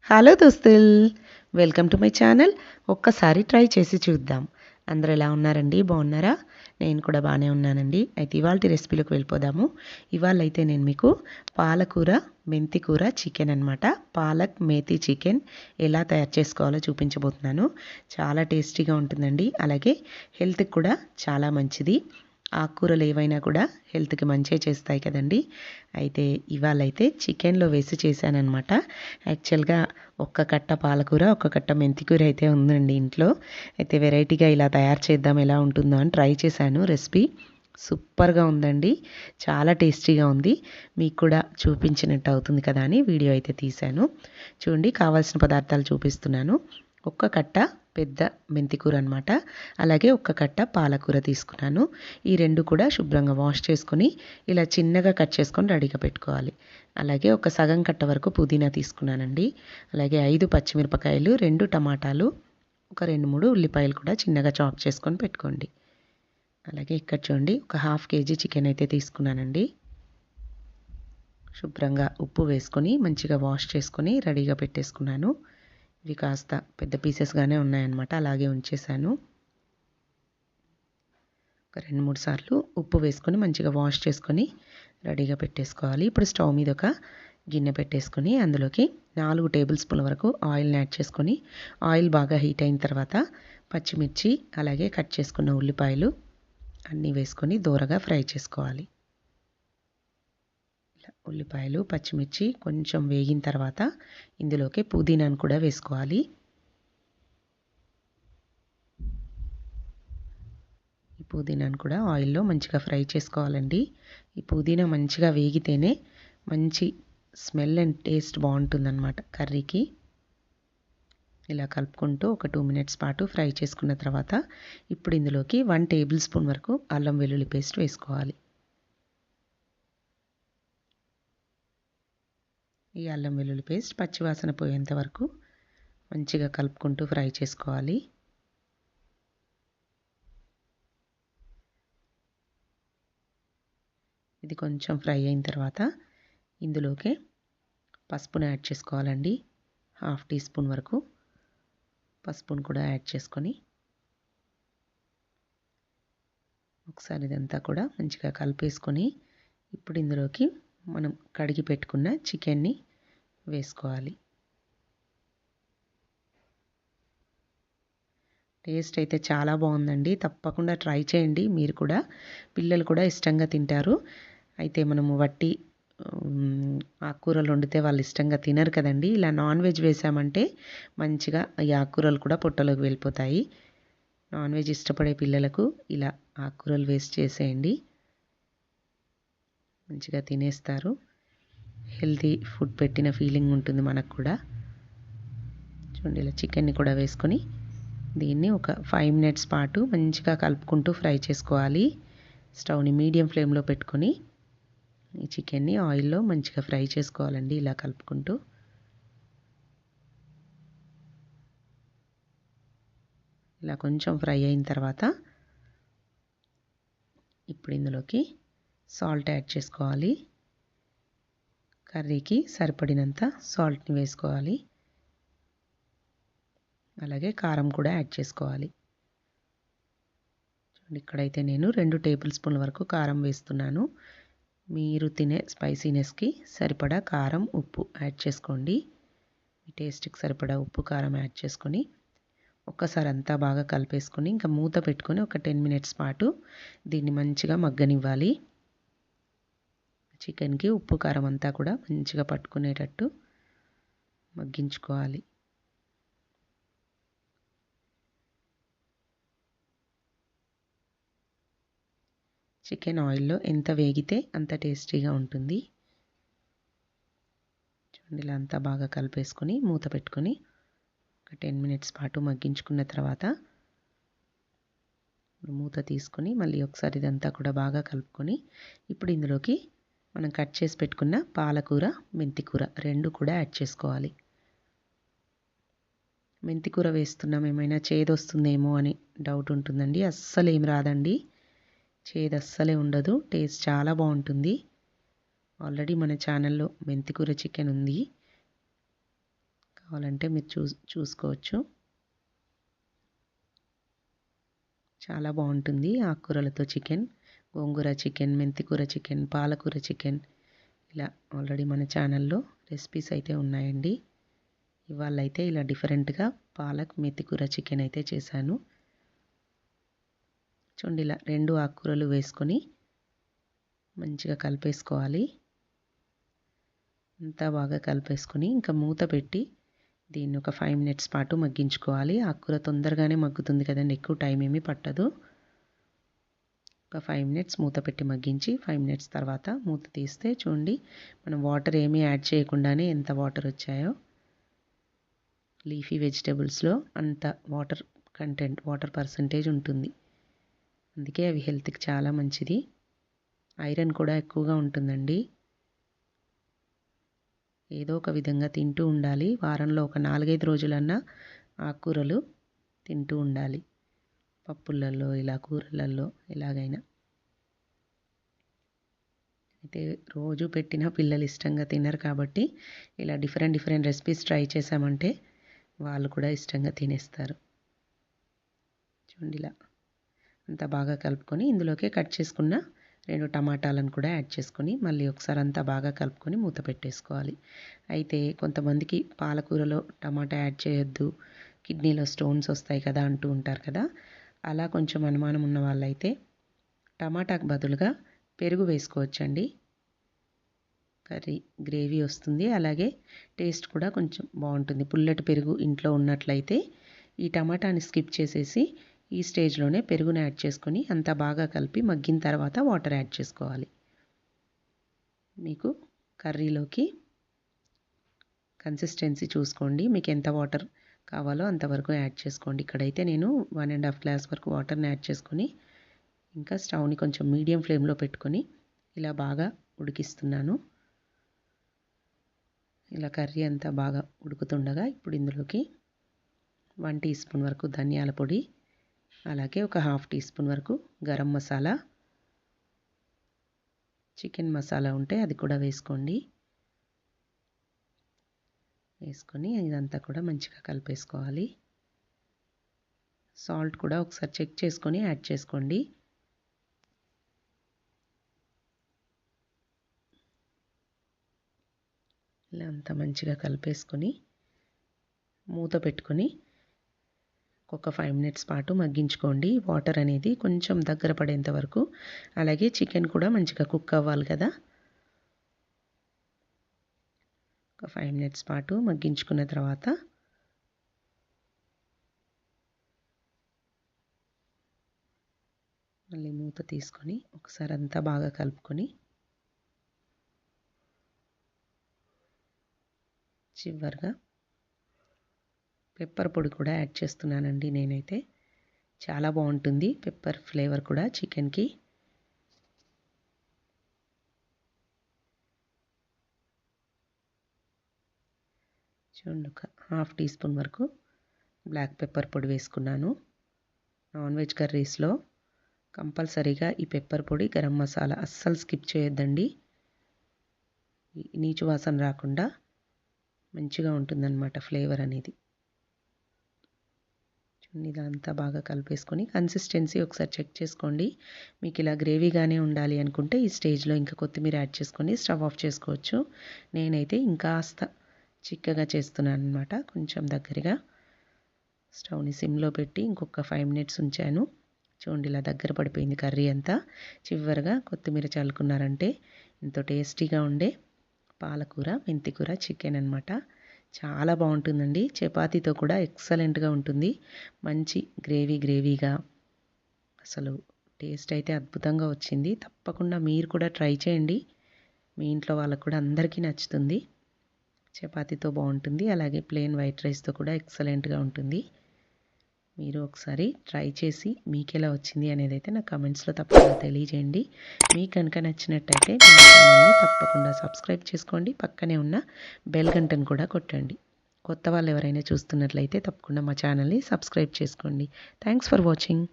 Hello దోస్తుల్, welcome to my channel. ఒక్కసారి try చేసి చూద్దాం. అందరూ ఎలా ఉన్నారండి? బాగున్నారా? నేను కూడా బాగానే ఉన్నానండి. అయితే ఇవాళ రెసిపీలోకి వెళ్ళిపోదాము. ఇవాళ అయితే నేను మీకు పాలకూర మెంతి కూర చికెన్ అనమాట, పాలక్ మేతి చికెన్ ఎలా తయారు చేసుకోవాలో చూపించబోతున్నాను. చాలా టేస్టీగా ఉంటుందండి, అలాగే హెల్త్కి కూడా చాలా మంచిది. ఆకుకూరలు ఏవైనా కూడా హెల్త్కి మంచిగా చేస్తాయి కదండి. అయితే ఇవాళ అయితే చికెన్లో వేసి చేశానమాట. యాక్చువల్గా ఒక్క కట్ట పాలకూర, ఒక్క కట్ట మెంతికూర అయితే ఉందండి ఇంట్లో. అయితే వెరైటీగా ఇలా తయారు చేద్దాం, ఎలా ఉంటుందో అని ట్రై చేశాను. రెసిపీ సూపర్గా ఉందండి, చాలా టేస్టీగా ఉంది. మీకు కూడా చూపించినట్టు అవుతుంది కదా అని వీడియో అయితే తీశాను. చూడండి, కావాల్సిన పదార్థాలు చూపిస్తున్నాను. ఒక్క కట్ట పెద్ద మెంతికూర అనమాట, అలాగే ఒక్క కట్ట పాలకూర తీసుకున్నాను. ఈ రెండు కూడా శుభ్రంగా వాష్ చేసుకొని ఇలా చిన్నగా కట్ చేసుకొని రెడీగా పెట్టుకోవాలి. అలాగే ఒక సగం కట్ట వరకు పుదీనా తీసుకున్నానండి. అలాగే 5 పచ్చిమిరపకాయలు, 2 టమాటాలు, ఒక 2-3 ఉల్లిపాయలు కూడా చిన్నగా చాప్ చేసుకొని పెట్టుకోండి. అలాగే ఇక్కడ చూడండి, ఒక హాఫ్ కేజీ చికెన్ అయితే తీసుకున్నానండి. శుభ్రంగా ఉప్పు వేసుకొని మంచిగా వాష్ చేసుకొని రెడీగా పెట్టేసుకున్నాను. ఇవి కాస్త పెద్ద పీసెస్గానే ఉన్నాయన్నమాట, అలాగే ఉంచేసాను. ఒక 2-3 సార్లు ఉప్పు వేసుకొని మంచిగా వాష్ చేసుకొని రెడీగా పెట్టేసుకోవాలి. ఇప్పుడు స్టవ్ మీద ఒక గిన్నె పెట్టేసుకొని అందులోకి 4 టేబుల్ స్పూన్ల వరకు ఆయిల్ని యాడ్ చేసుకొని, ఆయిల్ బాగా హీట్ అయిన తర్వాత పచ్చిమిర్చి, అలాగే కట్ చేసుకున్న ఉల్లిపాయలు అన్నీ వేసుకొని దూరగా ఫ్రై చేసుకోవాలి. ఉల్లిపాయలు, పచ్చిమిర్చి కొంచెం వేగిన తర్వాత ఇందులోకి పుదీనాను కూడా వేసుకోవాలి. ఈ పుదీనాను కూడా ఆయిల్లో మంచిగా ఫ్రై చేసుకోవాలండి. ఈ పుదీనా మంచిగా వేగితేనే మంచి స్మెల్ అండ్ టేస్ట్ బాగుంటుందన్నమాట కర్రీకి. ఇలా కలుపుకుంటూ ఒక 2 మినిట్స్ పాటు ఫ్రై చేసుకున్న తర్వాత ఇప్పుడు ఇందులోకి 1 టేబుల్ స్పూన్ వరకు అల్లం వెల్లుల్లి పేస్ట్ వేసుకోవాలి. ఈ అల్లం వెల్లుల్లి పేస్ట్ పచ్చివాసన పోయేంత వరకు మంచిగా కలుపుకుంటూ ఫ్రై చేసుకోవాలి. ఇది కొంచెం ఫ్రై అయిన తర్వాత ఇందులోకి పసుపును యాడ్ చేసుకోవాలండి. 1/2 టీ స్పూన్ వరకు పసుపును కూడా యాడ్ చేసుకొని ఒకసారి ఇదంతా కూడా మంచిగా కలిపేసుకొని ఇప్పుడు ఇందులోకి మనం కడిగి పెట్టుకున్న చికెన్ని వేసుకోవాలి. టేస్ట్ అయితే చాలా బాగుందండి, తప్పకుండా ట్రై చేయండి మీరు కూడా. పిల్లలు కూడా ఇష్టంగా తింటారు. అయితే మనము వట్టి ఆకుకూరలు వండితే వాళ్ళు ఇష్టంగా తినరు కదండి. ఇలా నాన్ వెజ్ వేసామంటే మంచిగా ఈ ఆకుకూరలు కూడా పొట్టలోకి వెళ్ళిపోతాయి. నాన్ వెజ్ ఇష్టపడే పిల్లలకు ఇలా ఆకుకూరలు వేస్ట్ చేసేయండి, మంచిగా తినేస్తారు. హెల్తీ ఫుడ్ పెట్టిన ఫీలింగ్ ఉంటుంది మనకు కూడా. చూడండి, ఇలా చికెన్ని కూడా వేసుకొని దీన్ని ఒక 5 మినిట్స్ పాటు మంచిగా కలుపుకుంటూ ఫ్రై చేసుకోవాలి. స్టవ్ని మీడియం ఫ్లేమ్లో పెట్టుకొని ఈ చికెన్ని ఆయిల్లో మంచిగా ఫ్రై చేసుకోవాలండి, ఇలా కలుపుకుంటూ. ఇలా కొంచెం ఫ్రై అయిన తర్వాత ఇప్పుడు ఇందులోకి సాల్ట్ యాడ్ చేసుకోవాలి. కర్రీకి సరిపడినంత సాల్ట్ని వేసుకోవాలి. అలాగే కారం కూడా యాడ్ చేసుకోవాలి. చూడండి, ఇక్కడైతే నేను 2 టేబుల్ స్పూన్ల వరకు కారం వేస్తున్నాను. మీరు తినే స్పైసీనెస్కి సరిపడా కారం, ఉప్పు యాడ్ చేసుకోండి. మీ టేస్ట్కి సరిపడా ఉప్పు, కారం యాడ్ చేసుకొని ఒక్కసారి అంతా బాగా కలిపేసుకొని ఇంకా మూత పెట్టుకొని ఒక 10 మినిట్స్ పాటు దీన్ని మంచిగా మగ్గనివ్వాలి. చికెన్కి ఉప్పు, కారం అంతా కూడా మంచిగా పట్టుకునేటట్టు మగ్గించుకోవాలి. చికెన్ ఆయిల్లో ఎంత వేగితే అంత టేస్టీగా ఉంటుంది. చూడండి, ఇలా అంతా బాగా కలిపేసుకొని మూత పెట్టుకొని ఒక 10 మినిట్స్ పాటు మగ్గించుకున్న తర్వాత మూత తీసుకొని మళ్ళీ ఒకసారి ఇదంతా కూడా బాగా కలుపుకొని ఇప్పుడు ఇందులోకి మనం కట్ చేసి పెట్టుకున్న పాలకూర, మెంతికూర రెండు కూడా యాడ్ చేసుకోవాలి. మెంతికూర వేస్తున్నాం, ఏమైనా చేదు వస్తుందేమో అని డౌట్ ఉంటుందండి. అస్సలు ఏం రాదండి, చేదు అస్సలే ఉండదు, టేస్ట్ చాలా బాగుంటుంది. ఆల్రెడీ మన ఛానల్లో మెంతికూర చికెన్ ఉంది, కావాలంటే మీరు చూసుకోవచ్చు. చాలా బాగుంటుంది ఆకుకూరలతో చికెన్. గోంగూర చికెన్, మెంతికూర చికెన్, పాలకూర చికెన్, ఇలా ఆల్రెడీ మన ఛానల్లో రెసిపీస్ అయితే ఉన్నాయండి. ఇవాళ అయితే ఇలా డిఫరెంట్గా పాలక్ మెంతికూర చికెన్ అయితే చేశాను. చూడండి, ఇలా 2 ఆకుకూరలు వేసుకొని మంచిగా కలిపేసుకోవాలి. అంతా బాగా కలిపేసుకొని ఇంకా మూత పెట్టి దీన్ని ఒక 5 మినిట్స్ పాటు మగ్గించుకోవాలి. ఆకుకూర తొందరగానే మగ్గుతుంది కదండి, ఎక్కువ టైం ఏమీ పట్టదు. ఒక 5 మినిట్స్ మూత పెట్టి మగ్గించి 5 మినిట్స్ తర్వాత మూత తీస్తే చూడండి, మనం వాటర్ ఏమీ యాడ్ చేయకుండానే ఎంత వాటర్ వచ్చాయో. లీఫీ వెజిటేబుల్స్లో అంత వాటర్ పర్సంటేజ్ ఉంటుంది. అందుకే అవి హెల్త్కి చాలా మంచిది. ఐరన్ కూడా ఎక్కువగా ఉంటుందండి. ఏదో ఒక విధంగా తింటూ ఉండాలి. వారంలో ఒక 4-5 రోజులన్నా ఆకుకూరలు తింటూ ఉండాలి. పప్పులలో, ఇలా కూరలలో, ఎలాగైనా. అయితే రోజు పెట్టిన పిల్లలు ఇష్టంగా తినరు కాబట్టి ఇలా డిఫరెంట్ రెసిపీస్ ట్రై చేసామంటే వాళ్ళు కూడా ఇష్టంగా తినేస్తారు. చూడండి, ఇలా అంతా బాగా కలుపుకొని ఇందులోకే కట్ చేసుకున్న 2 టమాటాలను కూడా యాడ్ చేసుకొని మళ్ళీ ఒకసారి అంతా బాగా కలుపుకొని మూత పెట్టేసుకోవాలి. అయితే కొంతమందికి పాలకూరలో టమాటా యాడ్ చేయొద్దు, కిడ్నీలో స్టోన్స్ వస్తాయి కదా అంటూ ఉంటారు కదా. అలా కొంచెం అనుమానం ఉన్న వాళ్ళైతే టమాటాకు బదులుగా పెరుగు వేసుకోవచ్చండి. కర్రీ గ్రేవీ వస్తుంది, అలాగే టేస్ట్ కూడా కొంచెం బాగుంటుంది. పుల్లటి పెరుగు ఇంట్లో ఉన్నట్లయితే ఈ టమాటాని స్కిప్ చేసేసి ఈ స్టేజ్లోనే పెరుగుని యాడ్ చేసుకొని అంతా బాగా కలిపి మగ్గిన తర్వాత వాటర్ యాడ్ చేసుకోవాలి. మీకు కర్రీలోకి కన్సిస్టెన్సీ చూసుకోండి, మీకు ఎంత వాటర్ కావాలో అంతవరకు యాడ్ చేసుకోండి. ఇక్కడైతే నేను 1.5 గ్లాస్ వరకు వాటర్ని యాడ్ చేసుకొని ఇంకా స్టవ్ని కొంచెం మీడియం ఫ్లేమ్లో పెట్టుకొని ఇలా బాగా ఉడికిస్తున్నాను. ఇలా కర్రీ అంతా బాగా ఉడుకుతుండగా ఇప్పుడు ఇందులోకి 1 టీ స్పూన్ వరకు ధనియాల పొడి, అలాగే ఒక 1/2 టీ స్పూన్ వరకు గరం మసాలా, చికెన్ మసాలా ఉంటే అది కూడా వేసుకోండి. వేసుకొని ఇదంతా కూడా మంచిగా కలిపేసుకోవాలి. సాల్ట్ కూడా ఒకసారి చెక్ చేసుకొని యాడ్ చేసుకోండి. ఇలా అంతా మంచిగా కలిపేసుకొని మూత పెట్టుకొని ఒక 5 మినిట్స్ పాటు మగ్గించుకోండి. వాటర్ అనేది కొంచెం దగ్గర పడేంత వరకు, అలాగే చికెన్ కూడా మంచిగా కుక్ అవ్వాలి కదా. ఒక 5 మినిట్స్ పాటు మగ్గించుకున్న తర్వాత మళ్ళీ మూత తీసుకొని ఒకసారి అంతా బాగా కలుపుకొని చివరిగా పెప్పర్ పొడి కూడా యాడ్ చేస్తున్నానండి నేనైతే. చాలా బాగుంటుంది పెప్పర్ ఫ్లేవర్ కూడా చికెన్కి. చూడండి, ఒక 1/2 టీ స్పూన్ వరకు బ్లాక్ పెప్పర్ పొడి వేసుకున్నాను. నాన్ వెజ్ కర్రీస్లో కంపల్సరీగా ఈ పెప్పర్ పొడి, గరం మసాలా అస్సలు స్కిప్ చేయొద్దండి. నీచు వాసన రాకుండా మంచిగా ఉంటుందన్నమాట ఫ్లేవర్ అనేది. ఇదంతా బాగా కలిపేసుకొని కన్సిస్టెన్సీ ఒకసారి చెక్ చేసుకోండి. మీకు ఇలా గ్రేవీగానే ఉండాలి అనుకుంటే ఈ స్టేజ్లో ఇంకా కొత్తిమీర యాడ్ చేసుకొని స్టవ్ ఆఫ్ చేసుకోవచ్చు. నేనైతే ఇంకాస్త చిక్కగా చేస్తున్నాను అనమాట. కొంచెం దగ్గరగా స్టవ్ని సిమ్లో పెట్టి ఇంకొక 5 మినిట్స్ ఉంచాను. చూడండి, ఇలా దగ్గర పడిపోయింది కర్రీ అంతా. చివరిగా కొత్తిమీర చల్లుకున్నారంటే ఎంతో టేస్టీగా ఉండే పాలకూర మెంతికూర చికెన్ అనమాట. చాలా బాగుంటుందండి. చపాతీతో కూడా ఎక్సలెంట్గా ఉంటుంది. మంచి గ్రేవీగా అసలు టేస్ట్ అయితే అద్భుతంగా వచ్చింది. తప్పకుండా మీరు కూడా ట్రై చేయండి. మీ ఇంట్లో వాళ్ళకు కూడా అందరికీ నచ్చుతుంది. చపాతీతో బాగుంటుంది, అలాగే ప్లెయిన్ వైట్ రైస్తో కూడా ఎక్సలెంట్గా ఉంటుంది. మీరు ఒకసారి ట్రై చేసి మీకు ఎలా వచ్చింది అనేది అయితే నా కమెంట్స్లో తప్పకుండా తెలియజేయండి. మీకు కనుక నచ్చినట్టయితే నా ఛానల్ని తప్పకుండా సబ్స్క్రైబ్ చేసుకోండి. పక్కనే ఉన్న బెల్ గంటను కూడా కొట్టండి. కొత్త వాళ్ళు ఎవరైనా చూస్తున్నట్లయితే తప్పకుండా మా ఛానల్ని సబ్స్క్రైబ్ చేసుకోండి. Thanks for watching.